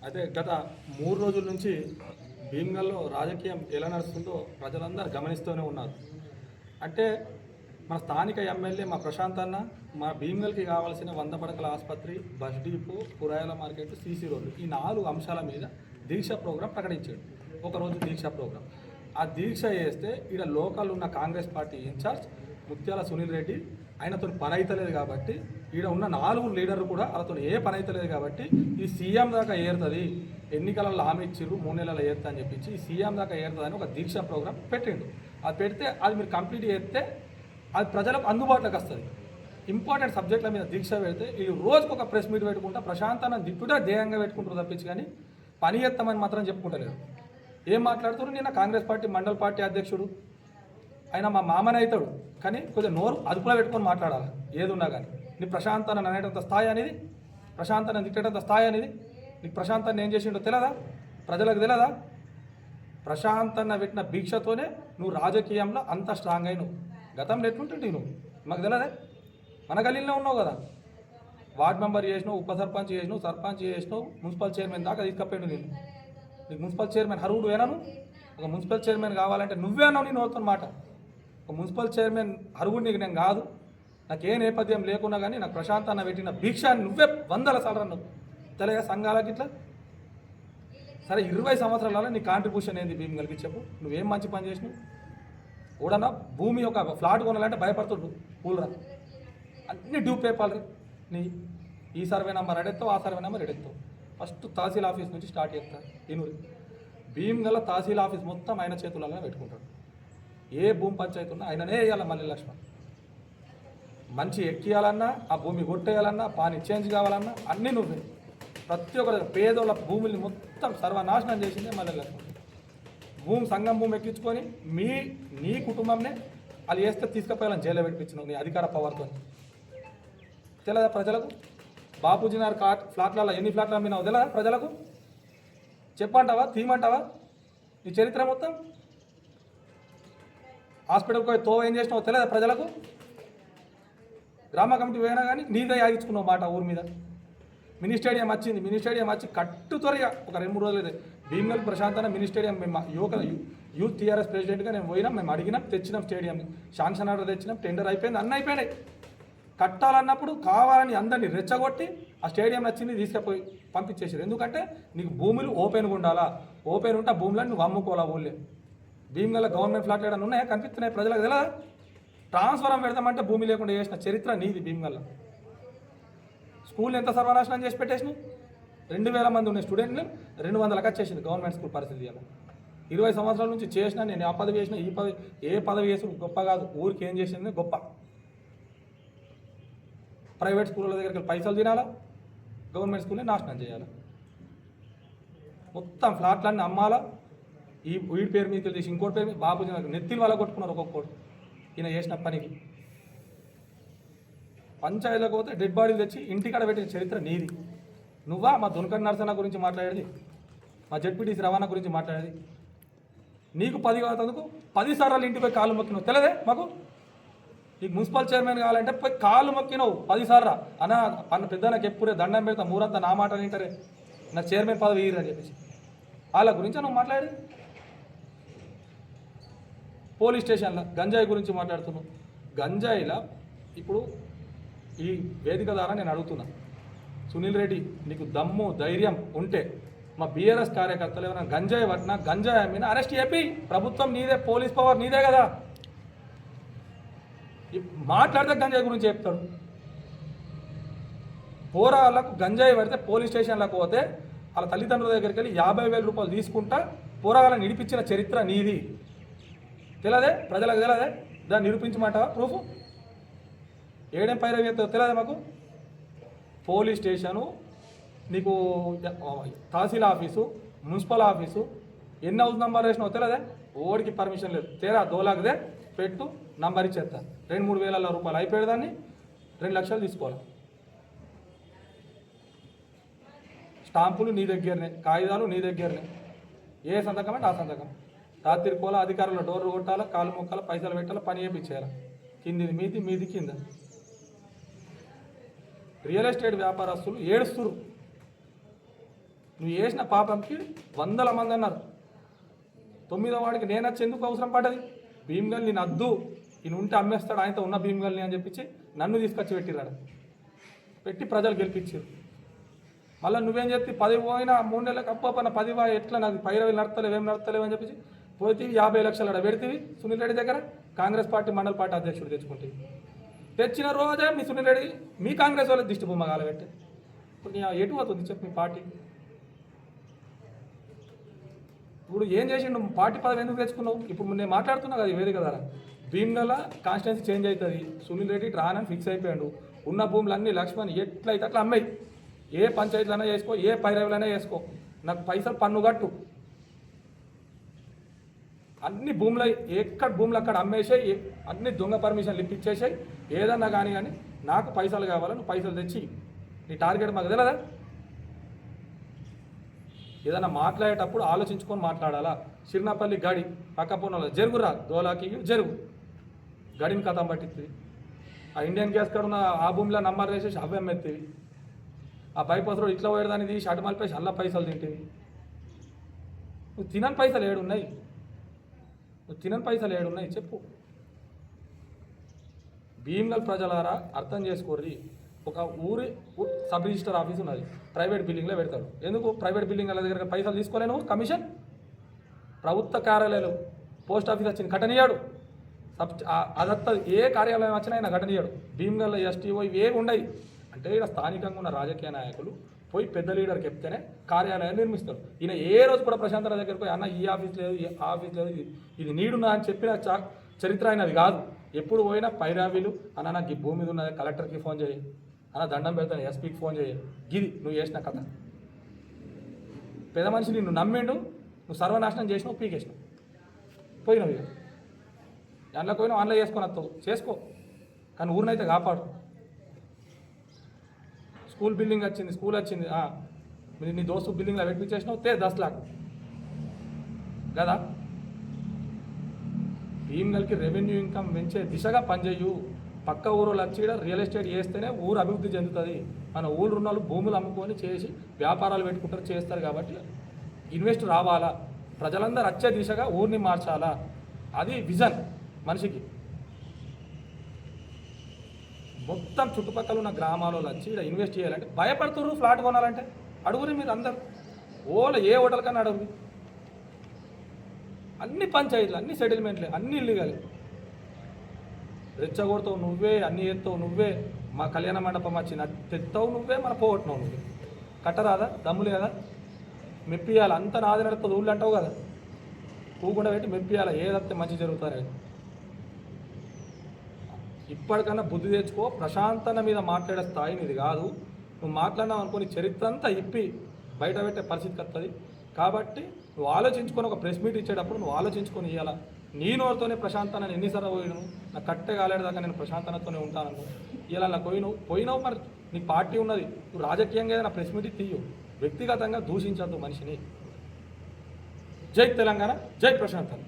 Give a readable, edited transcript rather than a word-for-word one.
అయితే గత 3 రోజుల నుంచి భీమ్గల్లో రాజకీయం ఎలా నడుస్తుందో ప్రజలందరూ గమనిస్తూనే ఉన్నారు. అంటే మన స్థానిక ఎమ్మెల్యే మా ప్రశాంత్ అన్న మా భీమ్గల్కి కావాల్సిన 100 పడకల ఆసుపత్రి, బస్ డిపో, కూరగాయల మార్కెట్, సీసీ రోడ్లు ఈ 4 అంశాల మీద దీక్ష ప్రోగ్రాం ప్రకటించాడు. ఒకరోజు దీక్ష ప్రోగ్రాం. ఆ దీక్ష చేస్తే ఇక్కడ లోకల్ ఉన్న కాంగ్రెస్ పార్టీ ఇన్ఛార్జ్ ముత్యాల సునీల్ రెడ్డి ఆయనతో పని అవుతలేదు కాబట్టి ఈడ ఉన్న 4 లీడర్లు కూడా వాళ్ళతో ఏ పని అవుతలేదు కాబట్టి ఈ సీఎం దాకా ఏరుతుంది, ఎన్నికలలో హామీ ఇచ్చిర్రు 3 నెలలు ఏరుతా అని చెప్పించి ఈ సీఎం దాకా ఏరుతుందని ఒక దీక్ష ప్రోగ్రాం పెట్టిండు. అది పెడితే అది మీరు కంప్లీట్ చేస్తే అది ప్రజలకు అందుబాటులోకి వస్తుంది. ఇంపార్టెంట్ సబ్జెక్టుల మీద దీక్ష పెడితే వీళ్ళు రోజుకు ఒక ప్రెస్ మీట్ పెట్టుకుంటా ప్రశాంతాన్ని దిట్టుగా ధ్యేయంగా పెట్టుకుంటారు తప్పించి కానీ పని చేస్తామని మాత్రం చెప్పుకుంటలేరు. ఏం మాట్లాడుతారు? నిన్న కాంగ్రెస్ పార్టీ మండల పార్టీ అధ్యక్షుడు ఆయన మా మామనే అవుతాడు కానీ కొంచెం నోరు అదుపులో పెట్టుకొని మాట్లాడాలి ఏది ఉన్నా కానీ. నీ ప్రశాంతాన్ని అనేటంత స్థాయి అనేది, ప్రశాంతాన్ని తిట్టేటంత స్థాయి అనేది నీకు ప్రశాంతాన్ని ఏం చేసిండో తెలియదా? ప్రజలకు తెలియదా? ప్రశాంతన్న పెట్టిన భిక్షతోనే నువ్వు రాజకీయంలో అంత స్ట్రాంగ్ అయినావు. గతంలో ఎట్లుంటుంటే నువ్వు మాకు తెలియదే? మన గల్లీలో ఉన్నావు కదా, వార్డ్ మెంబర్ చేసినావు, ఉప సర్పంచ్ చేసినావు, సర్పంచ్ చేసినావు, మున్సిపల్ చైర్మన్ దాకా తీసుకపోయాడు. నేను నీకు మున్సిపల్ చైర్మన్ హరువుడు వేనాను. ఒక మున్సిపల్ చైర్మన్ కావాలంటే నువ్వే అన్నావు నేను అవుతున్న మాట. ఒక మున్సిపల్ చైర్మన్ అరుగుడు నీకు నేను కాదు, నాకే నేపథ్యం లేకున్నా కానీ నాకు ప్రశాంత్ అన్న పెట్టిన భిక్షాన్ని నువ్వే 100 సార్లు అన్నావు. తెలియదా సంఘాలకి ఇట్లా? సరే 20 సంవత్సరాలలో నీ కాంట్రిబ్యూషన్ ఏంది భీమ్గల్కి చెప్పు? నువ్వేం మంచి పని చేసినావు? కూడన్నా భూమి ఒక ఫ్లాట్ కొనాలంటే భయపడుతుండు కూలరా, అన్ని డ్యూ పేపర్లు నీ ఈ సర్వే నెంబర్ ఎడెత్తావు, ఆ సర్వే నెంబర్ ఎడెత్తావు. ఫస్ట్ తహసీల్ ఆఫీస్ నుంచి స్టార్ట్ చేస్తాను. ఈనూరి భీమ్గల్ తహసీల్ ఆఫీస్ మొత్తం ఆయన చేతులలో పెట్టుకుంటాడు. ఏ భూమి పంచాయతీ ఉన్నా ఆయననే వేయాలి. మళ్ళీ లక్ష్మణ్ మంచి ఎక్కియాలన్నా, ఆ భూమి కొట్టేయాలన్నా, పాని చేంజ్ కావాలన్నా అన్నీ నువ్వే. ప్రతి ఒక్కరు పేదోళ్ళ భూముల్ని మొత్తం సర్వనాశనం చేసిందే మళ్ళీ లక్ష్మణ్. సంఘం భూమి ఎక్కించుకొని నీ కుటుంబంనే వాళ్ళు వేస్తే తీసుకుపోయాలని జైల్లో పెట్టించినావు నీ అధికార పవర్తో. తెలియదా ప్రజలకు? బాపూజీ నగర్ ఫ్లాట్లలో ఎన్ని ఫ్లాట్లు అమ్మినావు తెలియదా ప్రజలకు? చెప్పంటావా? తీయమంటావా నీ చరిత్ర మొత్తం? హాస్పిటల్కి పోయి ఏం చేసినావు తెలియదా ప్రజలకు? గ్రామ కమిటీ పోయినా కానీ నీదే యాగించుకున్నావు మాట ఊరి మీద. మినీ స్టేడియం వచ్చింది, మినీ స్టేడియం వచ్చి కట్టు త్వరగా ఒక 2-3 రోజులు భీమ్గల్ ప్రశాంతన మినీ స్టేడియం మేము యూత్ టీఆర్ఎస్ ప్రెసిడెంట్గా నేను పోయినాం, మేము అడిగినాం, తెచ్చినాం స్టేడియం, శాంక్షన్ ఆర్డర్ తెచ్చినాం, టెండర్ అయిపోయింది, అన్నీ అయిపోయినాయి. కట్టాలన్నప్పుడు కావాలని అందరినీ రెచ్చగొట్టి ఆ స్టేడియం నచ్చింది తీసుకుపోయి పంపించేసారు. ఎందుకంటే నీకు భూములు ఓపెన్గా ఉండాలా, ఓపెన్ ఉంటే భూములను నువ్వు అమ్ముకోవాలా. ఊళ్ళే భీమ్గల్ గవర్నమెంట్ ఫ్లాట్లు ఏమైనా ఉన్నాయా? కనిపిస్తున్నాయి ప్రజలకు తెలియదా? ట్రాన్స్ఫారం పెడతామంటే భూమి లేకుండా చేసిన చరిత్ర నీది. భీమ్గల్ స్కూల్ ఎంత సర్వనాశనం చేసి పెట్టేసినాయి. 2000 మంది ఉన్న స్టూడెంట్ని 200కి వచ్చేసింది గవర్నమెంట్ స్కూల్ పరిస్థితి. ఇలా 20 సంవత్సరాల నుంచి చేసినా నేను ఆ పదవి చేసిన ఈ పదవి ఏ పదవి చేసిన గొప్ప కాదు, ఊరికి ఏం చేసింది గొప్ప. ప్రైవేట్ స్కూళ్ళ దగ్గరికి పైసలు తినాలా, గవర్నమెంట్ స్కూల్ని నాశనం చేయాలి, మొత్తం ఫ్లాట్లన్నీ అమ్మాలా. వీడి పేరు మీద తెలిసి ఇంకోటి పేరు మీద బాబుజీ నెత్తిని వాళ్ళ కొట్టుకున్నారు ఒక్కొక్కటి ఈయన చేసిన పనికి. పంచాయతీలకు పోతే డెడ్ బాడీలు తెచ్చి ఇంటికాడ పెట్టిన చరిత్ర నీది. నువ్వా మా దునకర్ నరసన్న గురించి మాట్లాడేది, మా జడ్పీటీసీ రవాణా గురించి మాట్లాడేది? నీకు 10 కావతందుకు 10 సార్లు ఇంటిపై కాళ్ళు మొక్కినావు తెలియదే మాకు? నీకు మున్సిపల్ చైర్మన్ కావాలంటే పోయి కాళ్ళు మొక్కినావు 10 సార్లు. అన్న పెద్ద నాకు ఎప్పుడే దండం పెడతా, మూరంతా నా మాట వింటారే, నాకు చైర్మన్ పదవి ఇయ్యరని చెప్పేసి వాళ్ళ గురించి నువ్వు మాట్లాడేది. పోలీస్ స్టేషన్లో గంజాయి గురించి మాట్లాడుతున్నావు. గంజాయిలా ఇప్పుడు ఈ వేదిక ద్వారా నేను అడుగుతున్నా, సునీల్ రెడ్డి నీకు దమ్ము ధైర్యం ఉంటే మా బీఆర్ఎస్ కార్యకర్తలు ఏమైనా గంజాయి పట్టినా, గంజాయి అమ్మినా అరెస్ట్ చేపి. ప్రభుత్వం నీదే, పోలీస్ పవర్ నీదే కదా. మాట్లాడితే గంజాయి గురించి చెప్తాడు. పోరాళ్ళకు గంజాయి పడితే పోలీస్ స్టేషన్లకు పోతే వాళ్ళ తల్లిదండ్రుల దగ్గరికి వెళ్ళి 50,000 రూపాయలు తీసుకుంటా పోరాళ్ళని నిడిపించిన చరిత్ర నీది. తెలియదే ప్రజలకు? తెలియదే? దాన్ని నిరూపించమంటావా? ప్రూఫ్ ఏడేం పైరవి తెలియదే మాకు? పోలీస్ స్టేషను, నీకు తహసీల్ ఆఫీసు, మున్సిపల్ ఆఫీసు, ఎన్ని హౌస్ నంబర్ వేసినావు తెలియదే? ఓడికి పర్మిషన్ లేదు. తేరా దోలాగదే పెట్టు, నంబర్ ఇచ్చేస్తా. 2-3 వేల రూపాయలు అయిపోయాడు, దాన్ని 2 లక్షలు తీసుకోవాలి. స్టాంపులు నీ దగ్గరనే, కాగితాలు నీ దగ్గరనే, ఏ సంతకం అంటే ఆ సంతకం. రాత్రి పోలా అధికారుల డోర్లు కొట్టాలా, కాలు మొక్కాల, పైసలు పెట్టాలా, పని చేయించేయాలి. కిందిది మీది, మీది కింద. రియల్ ఎస్టేట్ వ్యాపారస్తులు ఏడుస్తురు, నువ్వు చేసిన పాపంకి వందల మంది అన్నారు. 9వ వాడికి నేను వచ్చి ఎందుకు అవసరం పడ్డది? భీమ్గల్ నేను అద్దు, ఈయన ఉంటే అమ్మేస్తాడు ఆయనతో ఉన్న భీమ్గల్ని అని చెప్పించి నన్ను తీసుకొచ్చి పెట్టిరాడు, పెట్టి ప్రజలు గెలిపించారు. మళ్ళీ నువ్వేం చెప్తే 10 పోయినా 3 నెలలకు అప్పన్న 10 ఎట్లా నాకు పైరవీలు నడతలేవు ఏం నడతలేవు అని చెప్పేసి పోతే 50 లక్షలు అక్కడ పెడితే సునీల్ రెడ్డి దగ్గర కాంగ్రెస్ పార్టీ మండల పార్టీ అధ్యక్షుడు తెచ్చుకుంటే తెచ్చిన రోజే మీ సునీల్ రెడ్డి మీ కాంగ్రెస్ వాళ్ళకి దిష్టి బొమ్మ కాలబెట్టి ఇప్పుడు ఎటు అవుతుంది చెప్పు మీ పార్టీ? ఇప్పుడు ఏం చేసి నువ్వు పార్టీ పదవి ఎందుకు తెచ్చుకున్నావు? ఇప్పుడు నేను మాట్లాడుతున్నా కదా వేదిక ద్వారా భీమ్గల్ కాన్స్టిట్యున్సీ చేంజ్ అవుతుంది, సునీల్ రెడ్డి రానని ఫిక్స్ అయిపోయాడు. ఉన్న భూములన్నీ లక్ష్మణ్ ఎట్లయితే అట్లా అమ్మాయి, ఏ పంచాయతీలైనా చేసుకో, ఏ పైరవులైనా చేసుకో, నాకు పైసలు పన్ను కట్టు, అన్ని భూములు ఎక్కడ భూములు అక్కడ అమ్మేసాయి, అన్ని దొంగ పర్మిషన్లు ఇప్పించేసాయి. ఏదన్నా కానీ నాకు పైసలు కావాలి, నువ్వు పైసలు తెచ్చి, నీ టార్గెట్ మాకు తెలియదా? ఏదైనా మాట్లాడేటప్పుడు ఆలోచించుకొని మాట్లాడాలా. సిరినాపల్లి గడి పక్కపోనలో జరుగురా, దోలాకి జరుగు, గడిని కథం పట్టింది. ఆ ఇండియన్ గ్యాస్ కాడ ఉన్న ఆ భూమిలో నంబర్ వేసేసి అవి అమ్మేస్తుంది. ఆ బైపాస్ రోడ్ ఇట్లా పోయేదాన్ని తీసి అటు మలిపేసి అల్లా పైసలు తింటేవి. నువ్వు తినని పైసలు ఏడున్నాయి? నువ్వు తినని పైసలు ఏడున్నాయి చెప్పు. భీమ్గల్ ప్రజలారా అర్థం చేసుకోర్రి. ఒక ఊరి సబ్ రిజిస్టర్ ఆఫీస్ ఉన్నది, ప్రైవేట్ బిల్డింగ్లో పెడతాడు. ఎందుకు ప్రైవేట్ బిల్డింగ్ల దగ్గర పైసలు తీసుకోలేను? కమిషన్ ప్రభుత్వ కార్యాలయాలు పోస్ట్ ఆఫీస్ వచ్చింది కట్టనీయాడు, అదత్త ఏ కార్యాలయం వచ్చినా ఆయన కట్టనీయాడు. భీమ్గల్ ఎస్టీఓ ఇవి ఏవి ఉండయి అంటే ఇక్కడ స్థానికంగా ఉన్న రాజకీయ నాయకులు పోయి పెద్ద లీడర్కి చెప్తేనే కార్యాలయాన్ని నిర్మిస్తారు. ఈయన ఏ రోజు కూడా ప్రశాంతర దగ్గర పోయి అన్న ఈ ఆఫీస్ లేదు, ఈ ఆఫీస్ లేదు, ఇది నీడున్నా అని చెప్పిన చరిత్ర అయినది కాదు. ఎప్పుడు పోయినా పైరావీలు అన్న నాకు ఈ భూమి మీద ఉన్నది, కలెక్టర్కి ఫోన్ చేయి అన్న, దండం పెడతాను, ఎస్పీకి ఫోన్ చేయి, గిది నువ్వు చేసిన కథ. పెద్ద మనిషి నిన్ను నమ్మిండు, నువ్వు సర్వనాశనం చేసినావు, పీకేసినావు, పోయినావు. ఇక దాంట్లో పోయినావు, ఆన్లైన్ చేసుకొని వస్తావు చేసుకో, కానీ ఊరినైతే కాపాడు. స్కూల్ బిల్డింగ్ వచ్చింది, స్కూల్ వచ్చింది, నీ దోస్తు బిల్డింగ్లో పెట్టించేసినావు, 10 लाख కదా. భీమ్గల్కి రెవెన్యూ ఇన్కమ్ పెంచే దిశగా పనిచేయు. పక్క ఊరు వచ్చి రియల్ ఎస్టేట్ చేస్తేనే ఊరు అభివృద్ధి చెందుతుంది. మన ఊరు ఉన్న వాళ్ళు భూములు అమ్ముకొని చేసి వ్యాపారాలు పెట్టుకుంటారు, చేస్తారు. కాబట్టి ఇన్వెస్ట్ రావాలా, ప్రజలందరూ వచ్చే దిశగా ఊరిని మార్చాలా, అది విజన్ మనిషికి. మొత్తం చుట్టుపక్కల ఉన్న గ్రామాలలో వచ్చి ఇక్కడ ఇన్వెస్ట్ చేయాలంటే భయపడుతున్నారు. ఫ్లాట్ కొనాలంటే అడుగురి మీరు అందరు, ఏ హోటల్ కన్నా అడుగురి. అన్ని పంచాయతీలు, అన్ని సెటిల్మెంట్లే, అన్ని ఇల్లీగలే. రెచ్చగొడతావు నువ్వే, అన్ని ఎత్తావు నువ్వే, మా కళ్యాణ మండపం వచ్చి తెస్తావు నువ్వే, మన పోగొట్టినావు నువ్వే. కట్టరాదా? దమ్ములు కదా, మెప్పియాలి. అంతా నాది నడుతుంది ఊళ్ళు అంటావు కదా, పూకుండా పెట్టి మెప్పియాలి, ఏదైతే మంచి జరుగుతారని. ఇప్పటికన్నా బుద్ధి తెచ్చుకో. ప్రశాంతన మీద మాట్లాడే స్థాయి నీది కాదు. నువ్వు మాట్లాడినావు అనుకోని చరిత్ర అంతా ఇప్పి బయట పెట్టే పరిస్థితికి వస్తుంది. కాబట్టి నువ్వు ఆలోచించుకొని ఒక ప్రెస్ మీట్ ఇచ్చేటప్పుడు నువ్వు ఆలోచించుకొని ఇవ్వాలా. నీ నోరుతోనే ప్రశాంతన ఎన్నిసార్లు పోయినావు, నాకు కట్టే కాలేదాకా నేను ప్రశాంతనతోనే ఉంటాను. ఇలా నాకు పోయినావు. మరి నీ పార్టీ ఉన్నది, నువ్వు రాజకీయంగా ఏదైనా ప్రెస్ మీట్ తీయు, వ్యక్తిగతంగా దూషించద్దు మనిషిని. జై తెలంగాణ, జై ప్రశాంతన.